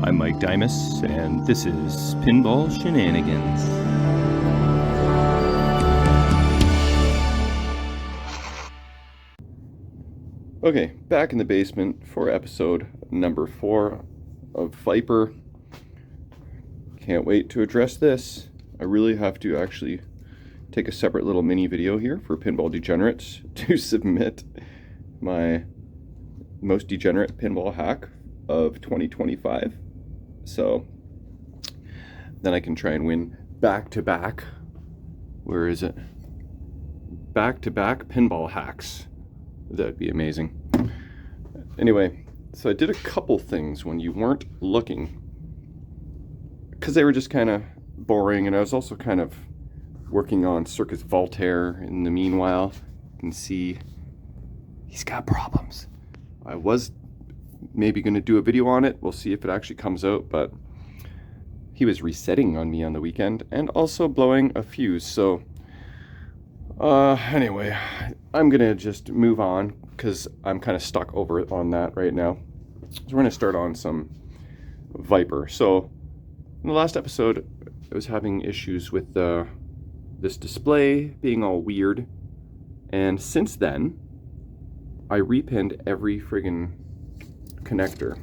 I'm Mike Dimas, and this is Pinball Shenanigans. Okay, back in the basement for episode number 4 of Viper. Can't wait to address this. I really have to actually take a separate little mini video here for Pinball Degenerates to submit my most degenerate pinball hack of 2025. So then I can try and win back-to-back, where is it? Back-to-back pinball hacks. That'd be amazing. Anyway, so I did a couple things when you weren't looking, because they were just kind of boring, and I was also kind of working on Circus Voltaire in the meanwhile. You can see he's got problems. I was maybe going to do a video on it. We'll see if it actually comes out, but he was resetting on me on the weekend and also blowing a fuse. So anyway, I'm going to just move on because I'm kind of stuck over on that right now. So we're going to start on some Viper. So in the last episode, I was having issues with this display being all weird. And since then, I repinned every friggin' connector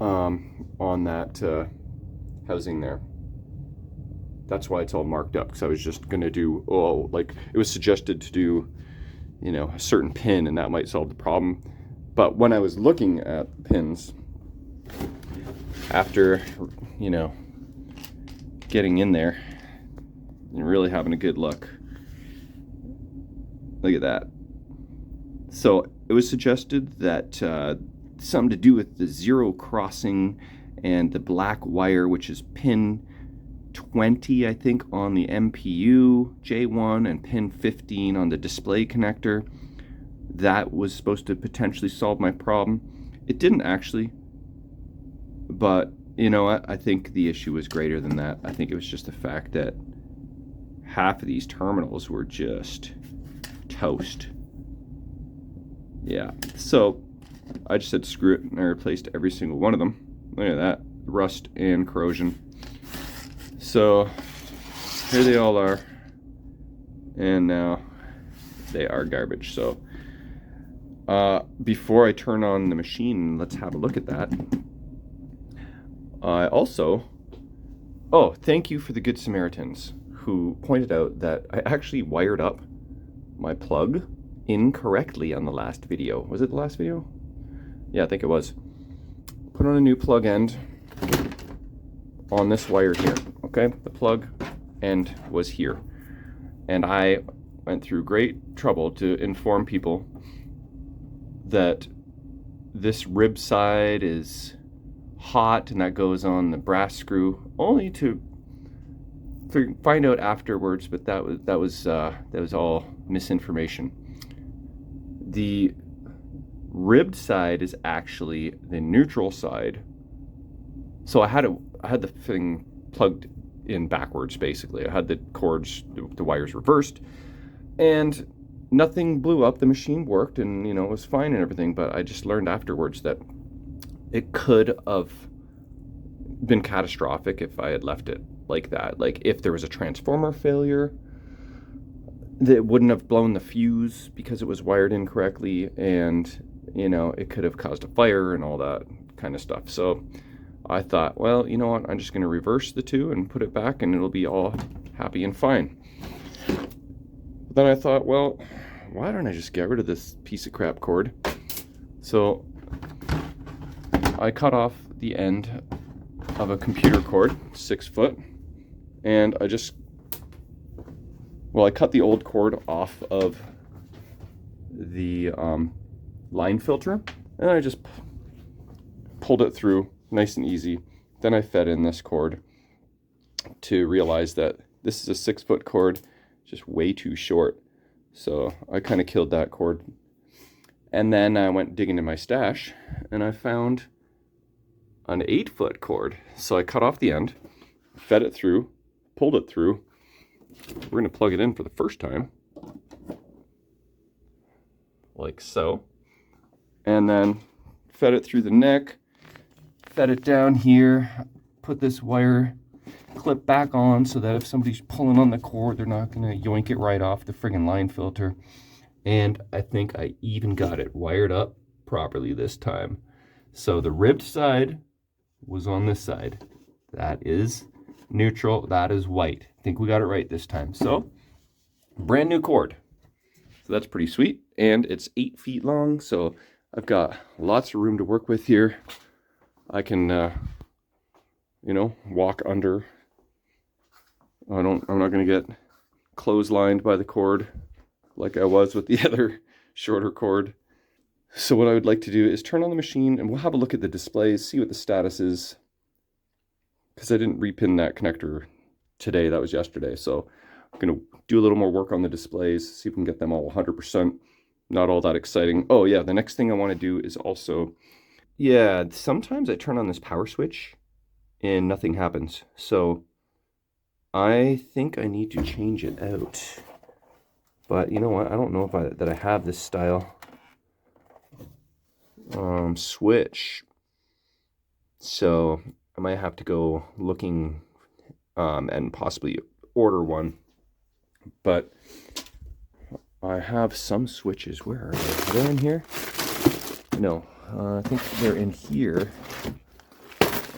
on that housing there. That's why it's all marked up, because I was just gonna do, like it was suggested to do, you know, a certain pin and that might solve the problem. But when I was looking at pins, after, you know, getting in there and really having a good look, look at that. So it was suggested that something to do with the zero crossing and the black wire, which is pin 20, I think, on the MPU J1 and pin 15 on the display connector. That was supposed to potentially solve my problem. It didn't actually, but you know what? I think the issue was greater than that. I think it was just the fact that half of these terminals were just toast. Yeah, so I just said screw it, and I replaced every single one of them. Look at that, rust and corrosion. So here they all are, and now they are garbage. So before I turn on the machine, let's have a look at that. I also, thank you for the Good Samaritans who pointed out that I actually wired up my plug incorrectly on the last video. Was it the last video? Yeah, I think it was. Put on a new plug end on this wire here, okay? The plug end was here. And I went through great trouble to inform people that this rib side is hot and that goes on the brass screw, only to find out afterwards, but that was all misinformation. The ribbed side is actually the neutral side. So I had the thing plugged in backwards, basically. I had the cords, the wires reversed, and nothing blew up. The machine worked, and you know, it was fine and everything, but I just learned afterwards that it could have been catastrophic if I had left it like that. Like if there was a transformer failure, that wouldn't have blown the fuse because it was wired incorrectly, and you know, it could have caused a fire and all that kind of stuff. So I thought, well, you know what, I'm just going to reverse the two and put it back and it'll be all happy and fine. But then I thought, well, why don't I just get rid of this piece of crap cord? So I cut off the end of a computer cord, 6 foot, and I cut the old cord off of the line filter, and I just pulled it through nice and easy. Then I fed in this cord to realize that this is a 6 foot cord, just way too short. So I kind of killed that cord. And then I went digging in my stash and I found an 8 foot cord. So I cut off the end, fed it through, pulled it through. We're going to plug it in for the first time, like so, and then fed it through the neck, fed it down here, put this wire clip back on so that if somebody's pulling on the cord, they're not gonna yoink it right off the friggin' line filter. And I think I even got it wired up properly this time. So the ribbed side was on this side. That is neutral, that is white. I think we got it right this time. So, brand new cord. So that's pretty sweet. And it's 8 feet long, so I've got lots of room to work with here. I can, you know, walk under. I'm not gonna get clotheslined by the cord like I was with the other shorter cord. So what I would like to do is turn on the machine and we'll have a look at the displays, see what the status is. Because I didn't repin that connector today, that was yesterday. So I'm gonna do a little more work on the displays, see if we can get them all 100%. Not all that exciting. Oh yeah, the next thing I wanna do is also, yeah, sometimes I turn on this power switch and nothing happens. So I think I need to change it out. But you know what, I don't know if that I have this style switch. So I might have to go looking and possibly order one. But I have some switches. Where are they? Are they in here? No, I think they're in here.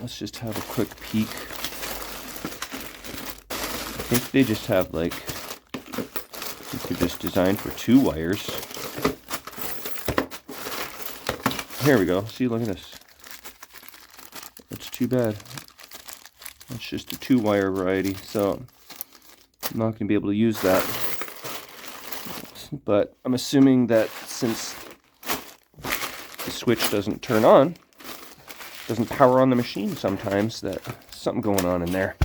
Let's just have a quick peek. I think they just have like, they're just designed for 2 wires. Here we go. See, look at this. That's too bad. It's just a 2-wire variety, so I'm not going to be able to use that. But I'm assuming that since the switch doesn't turn on, doesn't power on the machine sometimes, that something going on in there.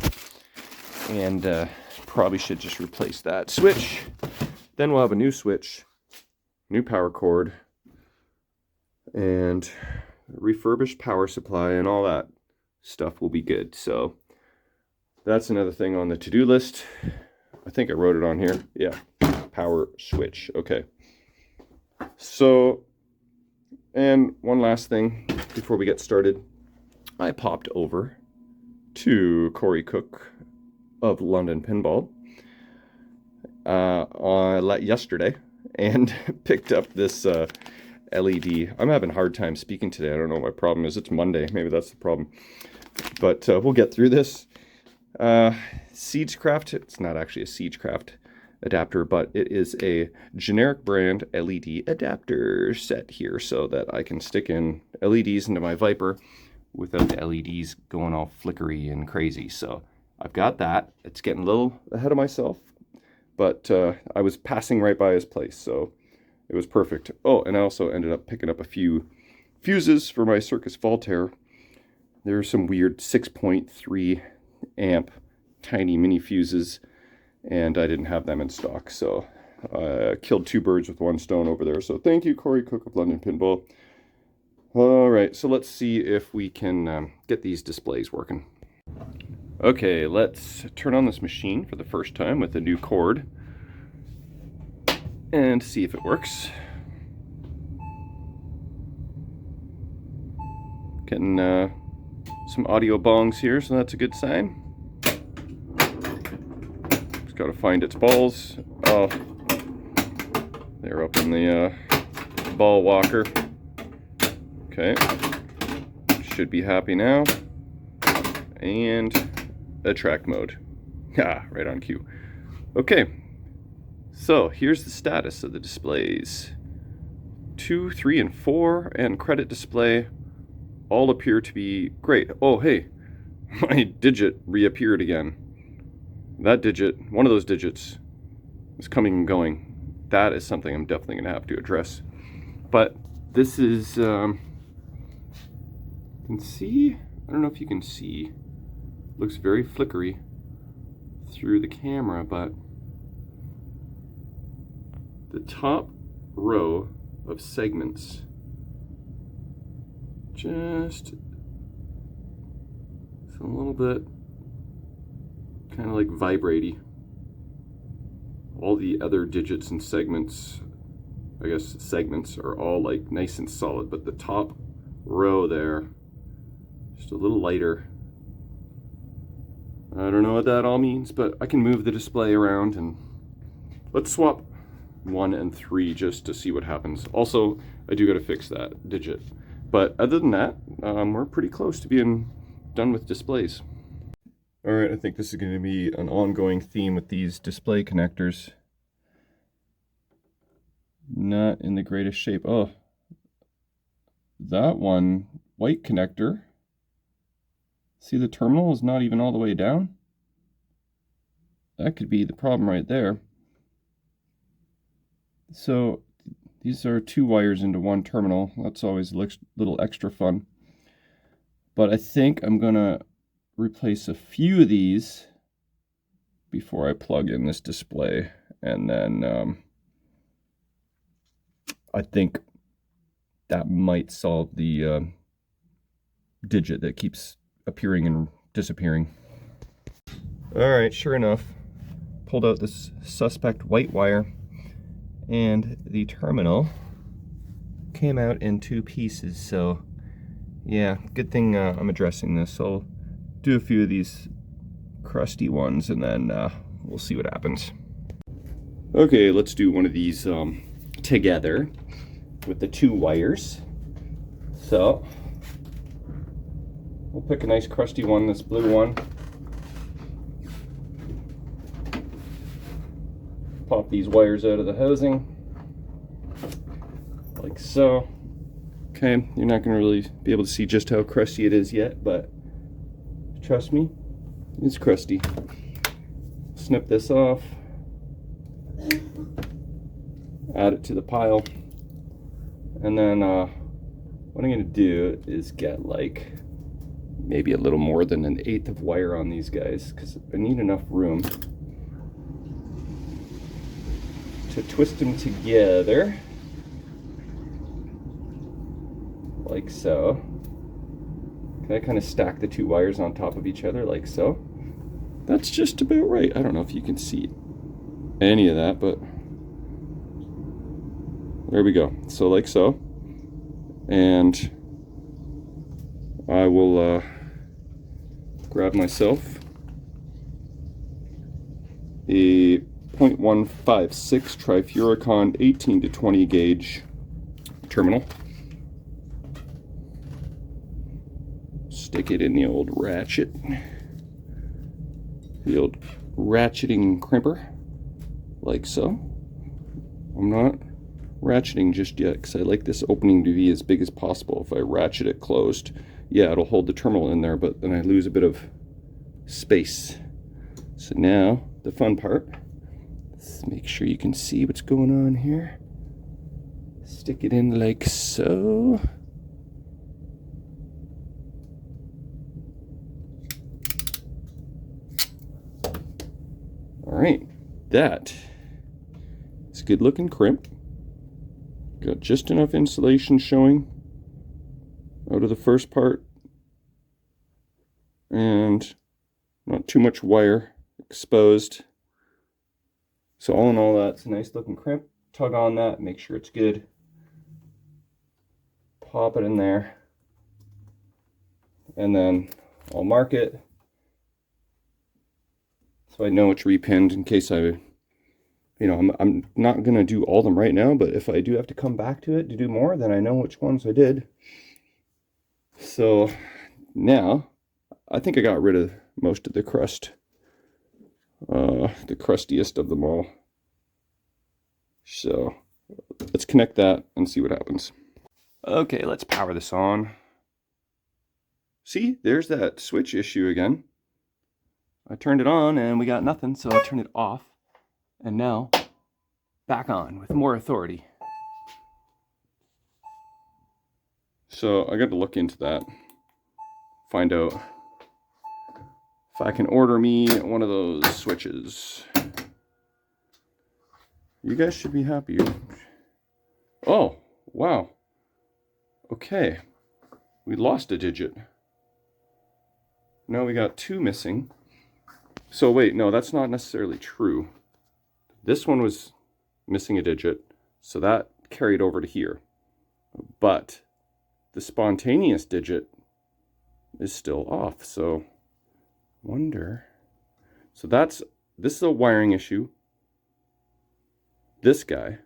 And probably should just replace that switch. Then we'll have a new switch, new power cord, and refurbished power supply, and all that stuff will be good. So that's another thing on the to-do list. I think I wrote it on here. Yeah, power switch. Okay. So, and one last thing before we get started. I popped over to Corey Cook of London Pinball yesterday and picked up this LED. I'm having a hard time speaking today. I don't know what my problem is. It's Monday. Maybe that's the problem. But we'll get through this. Siegecraft. It's not actually a Siegecraft adapter, but it is a generic brand LED adapter set here so that I can stick in LEDs into my Viper without the LEDs going all flickery and crazy. So I've got that. It's getting a little ahead of myself, but I was passing right by his place, so it was perfect. Oh, and I also ended up picking up a few fuses for my Circus Voltaire. There are some weird 6.3 amp tiny mini fuses, and I didn't have them in stock, so I killed 2 birds with 1 stone over there. So thank you, Corey Cook of London Pinball. All right, so let's see if we can get these displays working. Okay, let's turn on this machine for the first time with a new cord and see if it works. Getting some audio bongs here, so that's a good sign. Just gotta find its balls. Oh, they're up in the ball walker. Okay, should be happy now. And attract mode. Ah, right on cue. Okay, so here's the status of the displays. 2, 3, and 4 and credit display all appear to be great. Oh, hey, my digit reappeared again. That digit, one of those digits, is coming and going. That is something I'm definitely going to have to address. But this is, you can see, I don't know if you can see, looks very flickery through the camera, but the top row of segments just it's a little bit kind of like vibraty. All the other digits and segments, I guess segments, are all like nice and solid, but the top row there is Just a little lighter. I don't know what that all means, but I can move the display around, and let's swap 1 and 3 just to see what happens. Also, I do got to fix that digit. But other than that, we're pretty close to being done with displays. All right, I think this is going to be an ongoing theme with these display connectors. Not in the greatest shape. Oh, that one, white connector. See, the terminal is not even all the way down. That could be the problem right there. So these are 2 wires into 1 terminal. That's always a little extra fun. But I think I'm gonna replace a few of these before I plug in this display, and then I think that might solve the digit that keeps appearing and disappearing. All right, sure enough, pulled out this suspect white wire, and the terminal came out in 2 pieces. So yeah, good thing I'm addressing this. So I'll do a few of these crusty ones, and then we'll see what happens. Okay, let's do one of these together with the 2 wires. So we'll pick a nice crusty one, this blue one. Pop these wires out of the housing, like so. Okay, you're not going to really be able to see just how crusty it is yet, but trust me, it's crusty. Snip this off, add it to the pile, and then what I'm going to do is get like maybe a little more than 1/8 of wire on these guys, because I need enough room to twist them together, like so. Can I kind of stack the 2 wires on top of each other, like so? That's just about right. I don't know if you can see any of that, but there we go. So like so. And I will grab myself a 0.156 Trifuricon 18 to 20 gauge terminal. Stick it in the old ratchet, the old ratcheting crimper, like so. I'm not ratcheting just yet because I like this opening to be as big as possible. If I ratchet it closed, yeah, it'll hold the terminal in there, but then I lose a bit of space. So now the fun part. Let's make sure you can see what's going on here. Stick it in like so. All right, that is a good looking crimp. Got just enough insulation showing out of the first part, and not too much wire exposed. So all in all, that's a nice looking crimp. Tug on that, make sure it's good. Pop it in there, and then I'll mark it so I know it's repinned in case I'm not gonna do all of them right now, but if I do have to come back to it to do more, then I know which ones I did. So now I think I got rid of most of the crust, the crustiest of them all. So let's connect that and see what happens. Okay, let's power this on. See, there's that switch issue again. I turned it on and we got nothing, so I turned it off, and now back on with more authority. So I got to look into that, find out if I can order me one of those switches. You guys should be happy. Oh, wow. Okay, we lost a digit. Now we got 2 missing. So wait, no, that's not necessarily true. This one was missing a digit, so that carried over to here. But the spontaneous digit is still off. So wonder. So this is a wiring issue. This guy,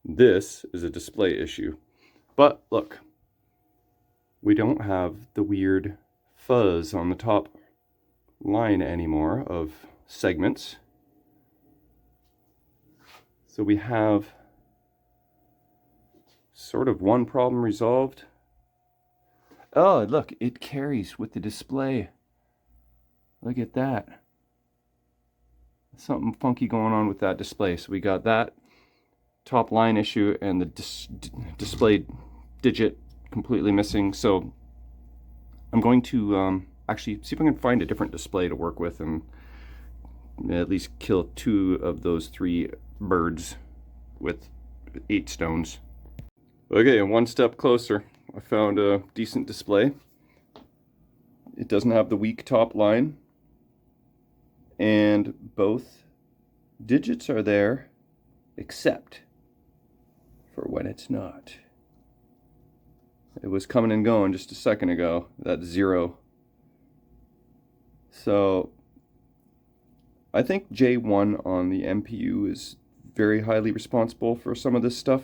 this is a display issue. But look, we don't have the weird fuzz on the top line anymore of segments. So we have sort of one problem resolved. Oh, look, it carries with the display. Look at that. Something funky going on with that display. So we got that top line issue and the display digit completely missing. So I'm going to actually see if I can find a different display to work with and at least kill 2 of those 3 birds with 8 stones. Okay, and one step closer. I found a decent display. It doesn't have the weak top line, and both digits are there except for when it's not. It was coming and going just a second ago. That's 0. So I think J1 on the MPU is very highly responsible for some of this stuff.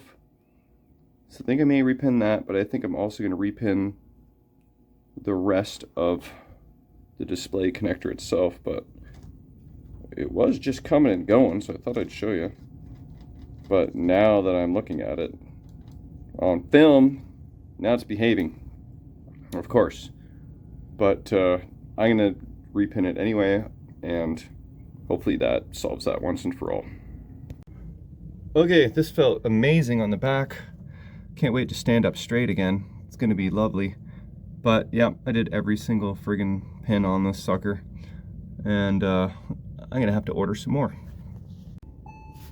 So I think I may repin that, but I think I'm also going to repin the rest of the display connector itself. But it was just coming and going, so I thought I'd show you. But now that I'm looking at it on film, now it's behaving, of course. But I'm going to repin it anyway, and hopefully that solves that once and for all. Okay, this felt amazing on the back. Can't wait to stand up straight again. It's going to be lovely. But yeah, I did every single friggin' pin on this sucker. And I'm going to have to order some more.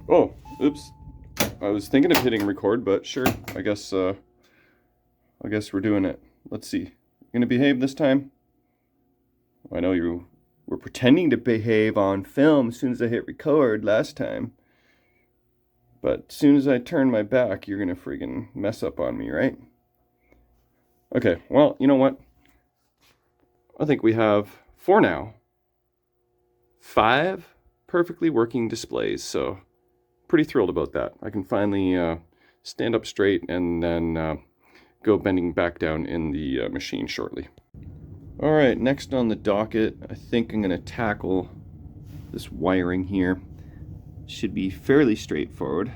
Oh, oops. I was thinking of hitting record, but sure. I guess we're doing it. Let's see. You going to behave this time? I know you were pretending to behave on film as soon as I hit record last time. But as soon as I turn my back, you're going to friggin' mess up on me, right? Okay, well, you know what? I think we have, for now, 5 perfectly working displays. So, pretty thrilled about that. I can finally stand up straight and then go bending back down in the machine shortly. All right, next on the docket, I think I'm going to tackle this wiring here. Should be fairly straightforward.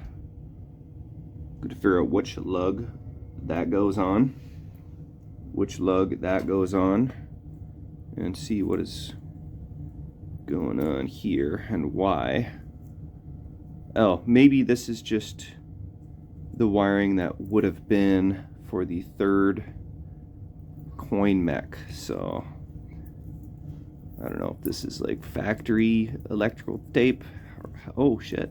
Good to figure out which lug that goes on, which lug that goes on, and see what is going on here and why. Oh, maybe this is just the wiring that would have been for the 3rd coin mech. So I don't know if this is like factory electrical tape. Oh shit,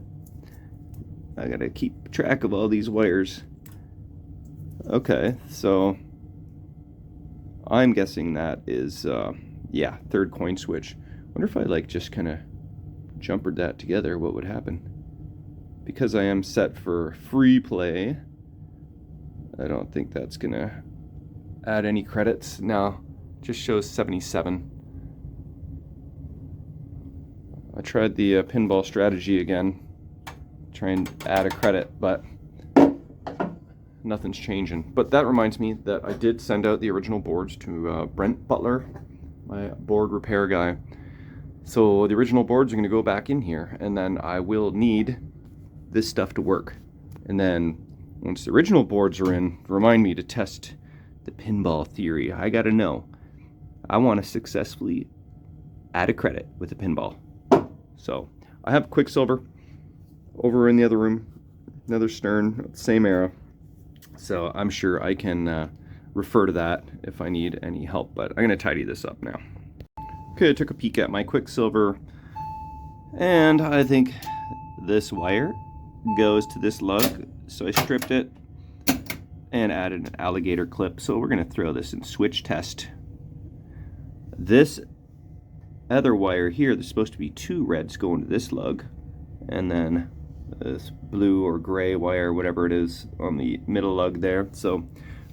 I gotta keep track of all these wires. Okay, so I'm guessing that is yeah, 3rd coin switch. Wonder if I like just kind of jumpered that together, what would happen? Because I am set for free play, I don't think that's gonna add any credits. No, just shows 77. I tried the pinball strategy again, try and add a credit, but nothing's changing. But that reminds me that I did send out the original boards to Brent Butler, my board repair guy. So the original boards are going to go back in here, and then I will need this stuff to work. And then once the original boards are in, remind me to test the pinball theory. I gotta know. I want to successfully add a credit with a pinball. So I have Quicksilver over in the other room, another Stern, same era. So I'm sure I can refer to that if I need any help, but I'm going to tidy this up now. Okay, I took a peek at my Quicksilver, and I think this wire goes to this lug, so I stripped it and added an alligator clip. So we're going to throw this in switch test. This other wire here, there's supposed to be 2 reds going to this lug, and then this blue or gray wire, whatever it is, on the middle lug there. So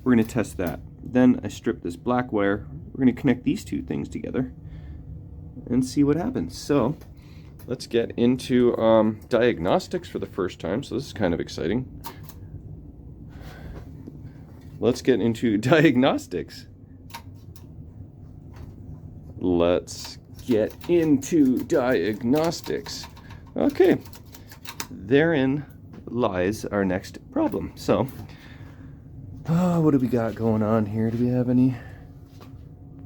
we're going to test that Then I strip this black wire. We're going to connect these two things together and see what happens. So let's get into diagnostics for the first time. So this is kind of exciting. Let's get into diagnostics. Let's get into diagnostics. Okay, therein lies our next problem. So, what do we got going on here? Do we have any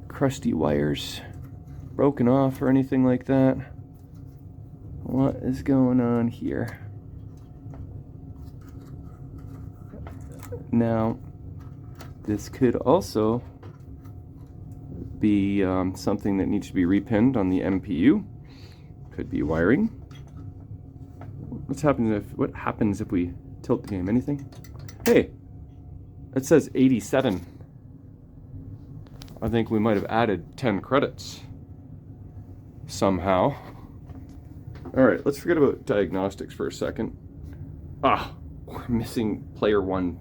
crusty wires broken off or anything like that? What is going on here? Now, this could also be something that needs to be repinned on the MPU. Could be wiring. What happens if we tilt the game? Anything? Hey, it says 87. I think we might have added 10 credits somehow. All right, let's forget about diagnostics for a second. We're missing player 1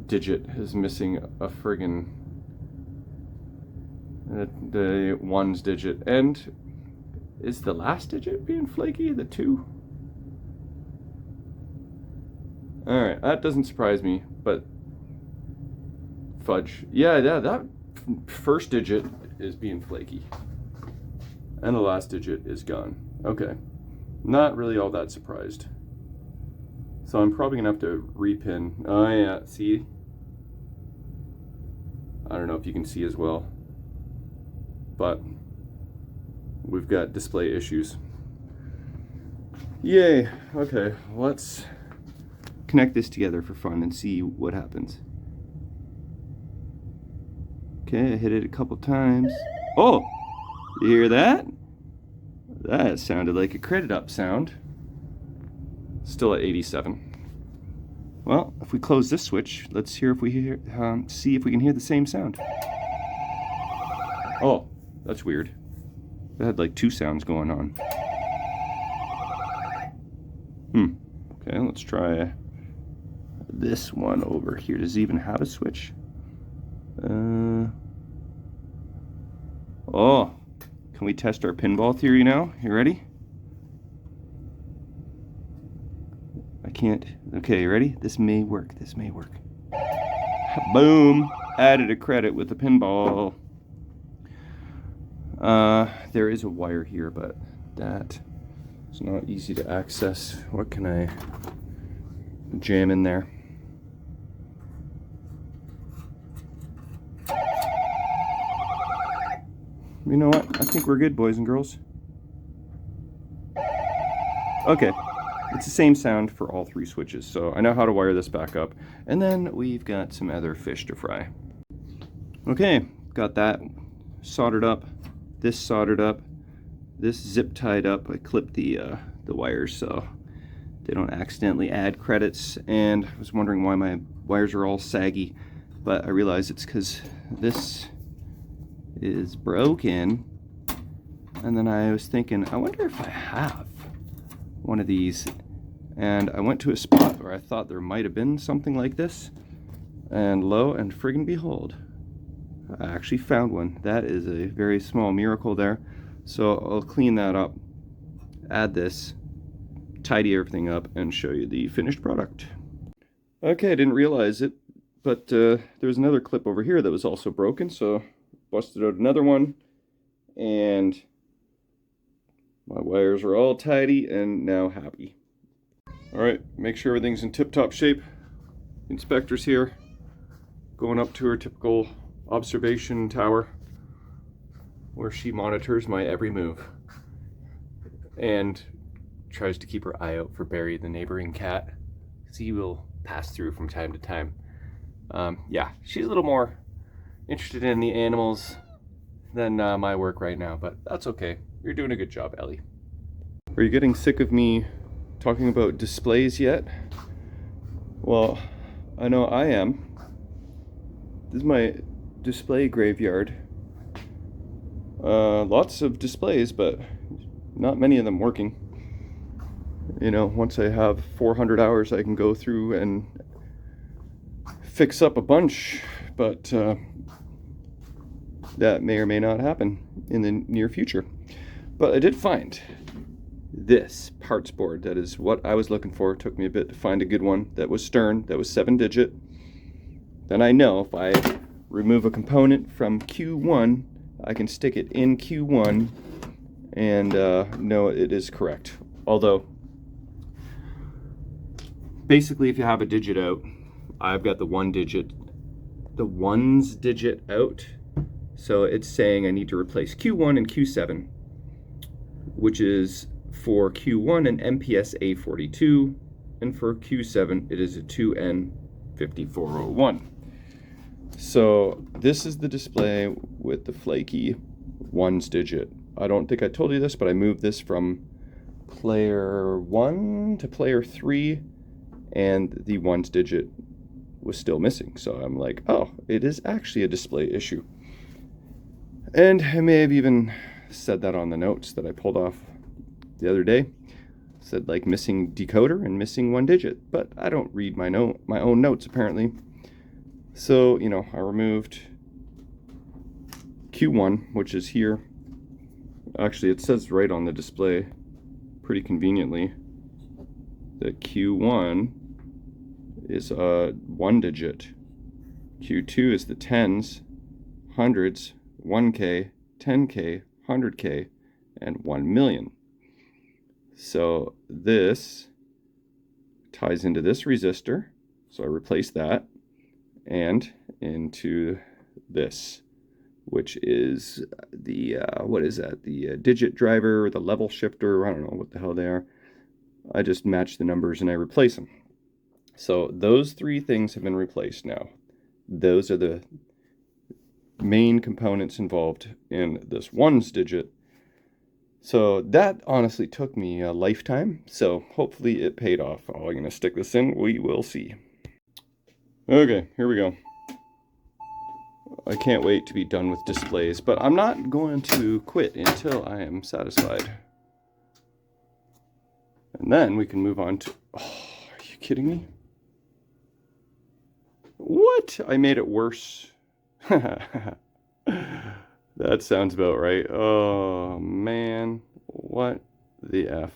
digit is missing a friggin' the 1's digit. And is the last digit being flaky? The 2? Alright, that doesn't surprise me, but fudge. Yeah, that first digit is being flaky. And the last digit is gone. Okay. Not really all that surprised. So I'm probably gonna have to repin. Oh yeah, see? I don't know if you can see as well, but we've got display issues. Yay. Okay, let's connect this together for fun and see what happens. Okay, I hit it a couple times. Oh, you hear that? That sounded like a credit up sound. Still at 87. Well, if we close this switch, let's hear if we hear, see if we can hear the same sound. Oh, that's weird. It had like 2 sounds going on. Okay, let's try this one over here. Does it even have a switch? Oh, can we test our pinball theory now? You ready? I can't. Okay, you ready? This may work. This may work. Boom! Added a credit with the pinball. There is a wire here, but that is not easy to access. What can I jam in there? You know what? I think we're good, boys and girls. Okay. It's the same sound for all 3 switches, so I know how to wire this back up. And then we've got some other fish to fry. Okay, got that soldered up, this soldered up, this zip tied up. I clipped the wires so they don't accidentally add credits, and I was wondering why my wires are all saggy, but I realized it's because this is broken. And then I was thinking, I wonder if I have one of these, and I went to a spot where I thought there might have been something like this, and lo and friggin' behold, I actually found one. That is a very small miracle there. So I'll clean that up, add this, tidy everything up, and show you the finished product. Okay, I didn't realize it, but there's another clip over here that was also broken, so busted out another one, and my wires are all tidy and now happy. Alright, make sure everything's in tip-top shape. Inspector's here, going up to her typical observation tower where she monitors my every move and tries to keep her eye out for Barry, the neighboring cat, because he will pass through from time to time. Yeah, she's a little more interested in the animals than my work right now, but that's okay. You're doing a good job, Ellie. Are you getting sick of me talking about displays yet? Well, I know I am. This is my display graveyard. Lots of displays, but not many of them working. You know, once I have 400 hours, I can go through and fix up a bunch but that may or may not happen in the near future. But I did find this parts board. That is what I was looking for. It took me a bit to find a good one that was stern, that was 7-digit. Then I know if I remove a component from Q1, I can stick it in Q1 and know it is correct. Although, basically if you have a digit out, I've got the ones digit out. So it's saying I need to replace Q1 and Q7, which is for Q1 an MPS A42, and for Q7 it is a 2N5401. So this is the display with the flaky ones digit. I don't think I told you this, but I moved this from player 1 to player 3, and the ones digit was still missing. So I'm like, oh, it is actually a display issue. And I may have even said that on the notes that I pulled off the other day. Said like missing decoder and missing 1 digit, but I don't read my own notes apparently. So, you know, I removed Q1, which is here. Actually, it says right on the display pretty conveniently that Q1 is 1 digit. Q2 is the tens, hundreds, 1K, 10K, 100K, and 1 million. So this ties into this resistor. So I replace that and into this, which is the, what is that? The digit driver, the level shifter, I don't know what the hell they are. I just match the numbers and I replace them. So those 3 things have been replaced now. Those are the main components involved in this ones digit. So that honestly took me a lifetime, so hopefully it paid off. Oh, I'm going to stick this in, we will see. Okay, here we go. I can't wait to be done with displays, but I'm not going to quit until I am satisfied. And then we can move on to... Oh, are you kidding me? What? I made it worse. That sounds about right. Oh, man. What the F?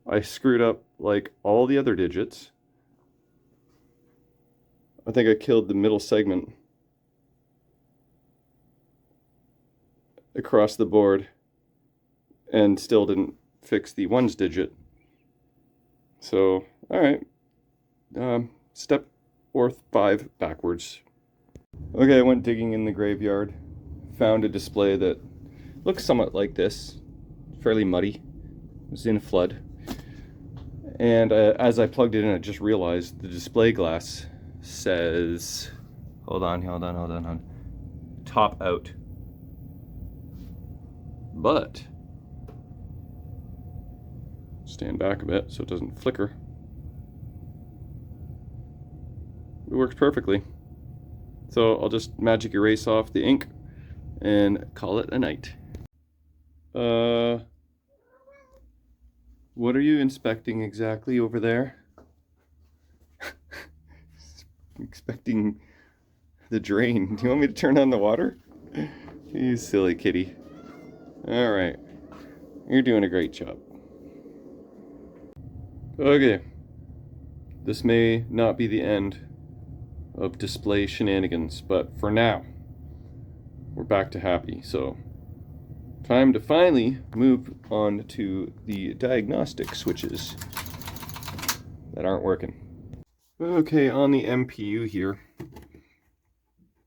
I screwed up, like, all the other digits. I think I killed the middle segment across the board and still didn't fix the ones digit. So, alright. Step 5 backwards. Okay, I went digging in the graveyard. Found a display that looks somewhat like this. Fairly muddy. It was in a flood. And as I plugged it in, I just realized the display glass says... Hold on. Top out. But... stand back a bit so it doesn't flicker. It works perfectly. So I'll just magic erase off the ink and call it a night. What are you inspecting exactly over there? Inspecting the drain. Do you want me to turn on the water? You silly kitty. Alright. You're doing a great job. Okay. This may not be the end of display shenanigans, but for now, we're back to happy. So, time to finally move on to the diagnostic switches that aren't working. Okay, on the MPU here,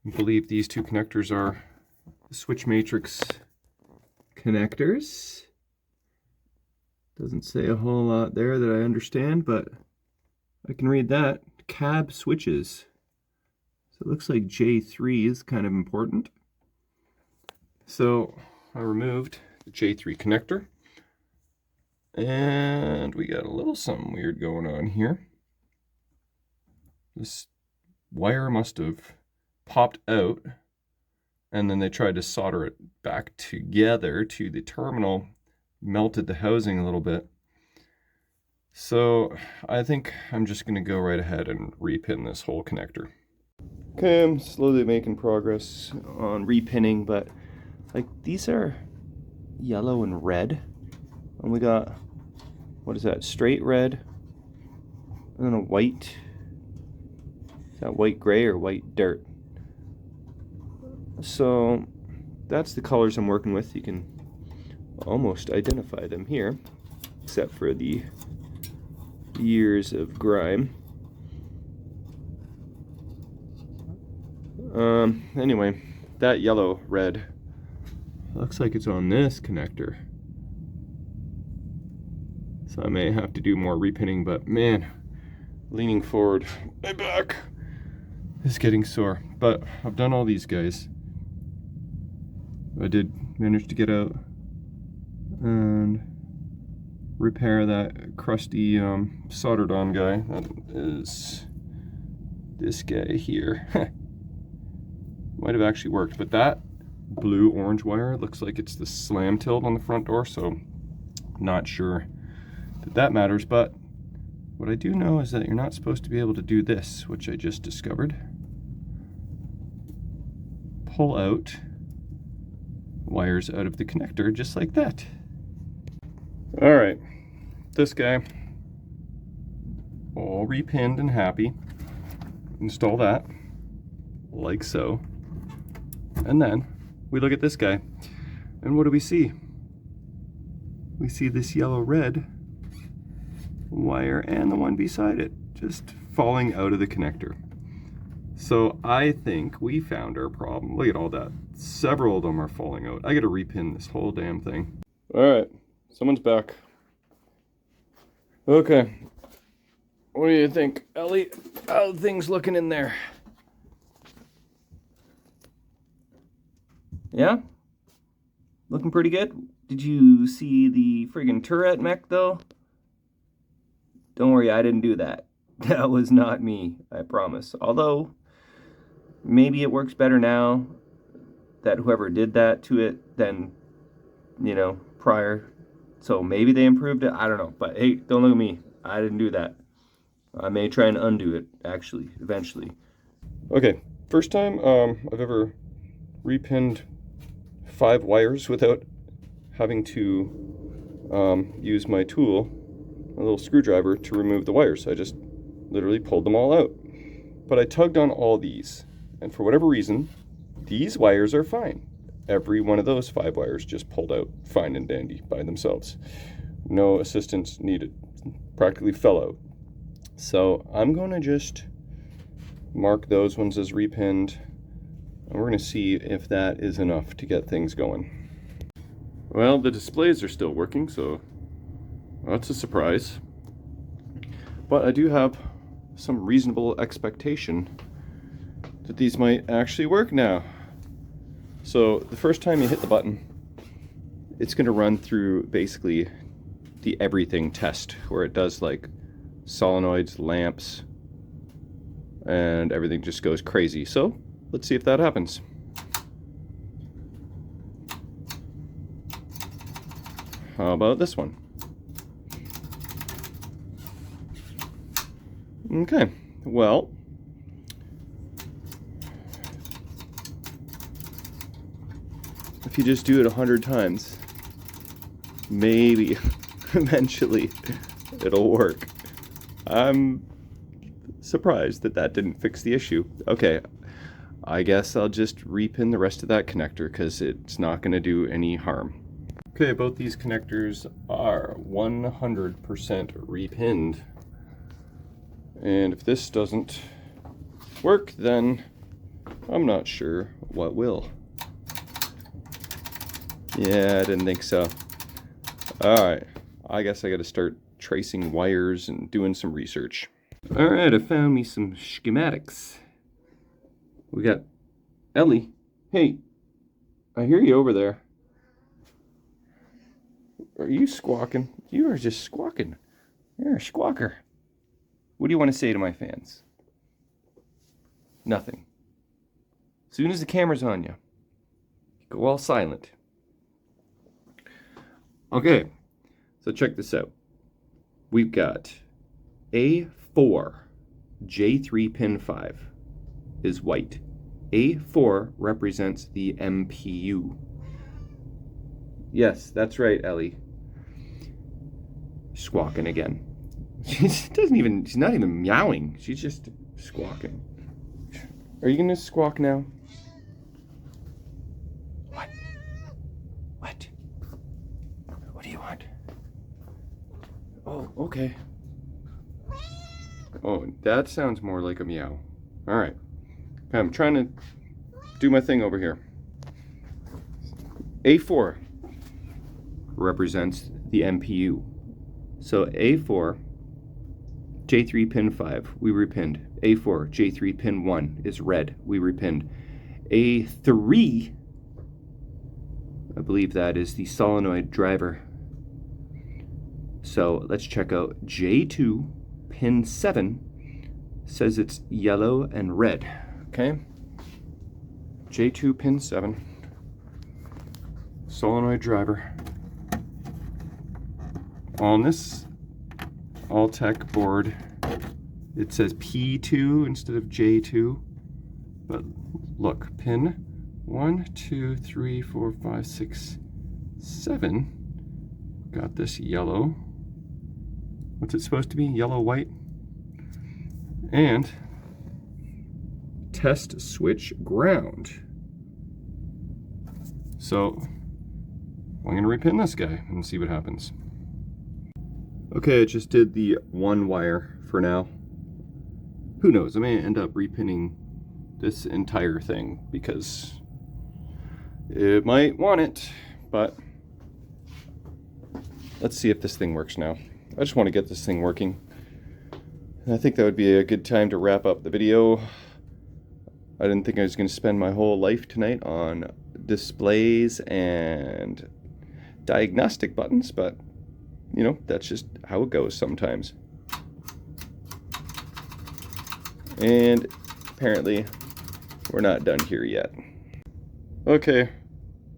I believe these 2 connectors are switch matrix connectors. Doesn't say a whole lot there that I understand, but I can read that. Cab switches. So it looks like J3 is kind of important. So I removed the J3 connector. And we got a little something weird going on here. This wire must have popped out, and then they tried to solder it back together to the terminal, melted the housing a little bit. So I think I'm just going to go right ahead and repin this whole connector. Okay, I'm slowly making progress on repinning, but like these are yellow and red, and we got, what is that, straight red, and then a white. Is that white gray or white dirt? So that's the colors I'm working with. You can almost identify them here, except for the years of grime. Anyway, that yellow red looks like it's on this connector. So I may have to do more repinning, but man, leaning forward, my back is getting sore. But I've done all these guys. I did manage to get out and repair that crusty soldered on guy. That is this guy here. Might have actually worked, but that blue orange wire looks like it's the slam tilt on the front door, so not sure that that matters. But what I do know is that you're not supposed to be able to do this, which I just discovered. Pull out wires out of the connector just like that. All right, this guy all repinned and happy. Install that like so. And then we look at this guy, and what do we see? We see this yellow-red wire and the one beside it just falling out of the connector. So I think we found our problem. Look at all that. Several of them are falling out. I gotta repin this whole damn thing. All right, someone's back. Okay, what do you think, Ellie? How are things looking in there? Yeah? Looking pretty good? Did you see the friggin' turret mech though? Don't worry, I didn't do that. That was not me, I promise. Although, maybe it works better now that whoever did that to it than, you know, prior. So maybe they improved it, I don't know. But hey, don't look at me. I didn't do that. I may try and undo it, actually, eventually. Okay, first time I've ever repinned 5 wires without having to use my tool, a little screwdriver, to remove the wires. I just literally pulled them all out. But I tugged on all these, and for whatever reason, these wires are fine. Every one of those 5 wires just pulled out fine and dandy by themselves. No assistance needed. Practically fell out. So I'm going to just mark those ones as repinned, and we're going to see if that is enough to get things going. Well, the displays are still working, so that's a surprise. But I do have some reasonable expectation that these might actually work now. So the first time you hit the button, it's going to run through basically the everything test, where it does like solenoids, lamps, and everything just goes crazy. So let's see if that happens. How about this one? Okay, well, if you just do it 100 times, maybe eventually it'll work. I'm surprised that that didn't fix the issue. Okay, I guess I'll just repin the rest of that connector because it's not going to do any harm. Okay, both these connectors are 100% repinned. And if this doesn't work, then I'm not sure what will. Yeah, I didn't think so. Alright, I guess I gotta start tracing wires and doing some research. Alright, I found me some schematics. We got Ellie. Hey, I hear you over there. Are you squawking? You are just squawking. You're a squawker. What do you want to say to my fans? Nothing. As soon as the camera's on you, go all silent. Okay, so check this out. We've got A4 J3 pin 5 is white. A4 represents the MPU. Yes, that's right, Ellie. Squawking again. She's not even meowing. She's just squawking. Are you gonna squawk now? What? What? What do you want? Oh, okay. Oh, that sounds more like a meow. All right. I'm trying to do my thing over here. A4 represents the MPU. So A4, J3 pin 5, we repinned. A4, J3 pin 1 is red, we repinned. A3, I believe that is the solenoid driver. So let's check out J2 pin 7, says it's yellow and red. Okay, J2 pin 7, solenoid driver. On this Alltech board, it says P2 instead of J2, but look, pin 1, 2, 3, 4, 5, 6, 7, got this yellow. What's it supposed to be? Yellow, white? And test switch ground. So I'm gonna repin this guy and see what happens. Okay, I just did the one wire for now. Who knows, I may end up repinning this entire thing because it might want it, but let's see if this thing works now. I just want to get this thing working. I think that would be a good time to wrap up the video. I didn't think I was going to spend my whole life tonight on displays and diagnostic buttons, but you know, that's just how it goes sometimes. And apparently we're not done here yet. Okay,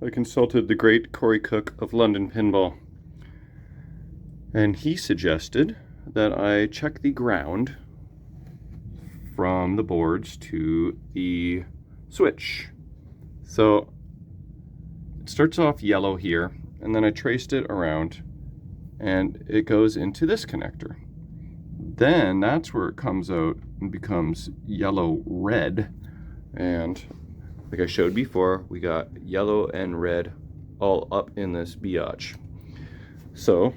I consulted the great Corey Cook of London Pinball, and he suggested that I check the ground from the boards to the switch. So it starts off yellow here, and then I traced it around and it goes into this connector. Then that's where it comes out and becomes yellow red, and like I showed before, we got yellow and red all up in this biatch. So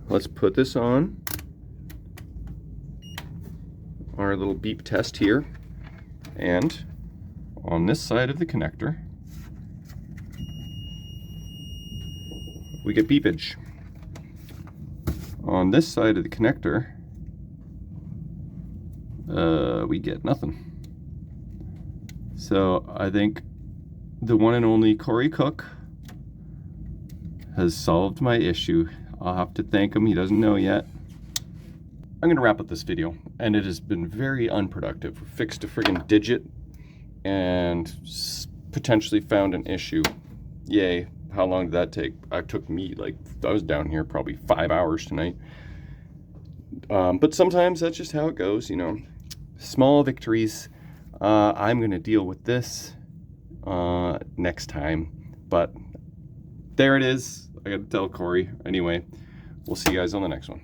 let's put this on our little beep test here, and on this side of the connector we get beepage. On this side of the connector we get nothing. So I think the one and only Corey Cook has solved my issue. I'll have to thank him, he doesn't know yet. I'm gonna wrap up this video, and it has been very unproductive. We fixed a friggin' digit and potentially found an issue. Yay. How long did that take? It took me, like, I was down here probably 5 hours tonight. But sometimes that's just how it goes, you know. Small victories. I'm gonna deal with this next time. But there it is. I gotta tell Corey. Anyway, we'll see you guys on the next one.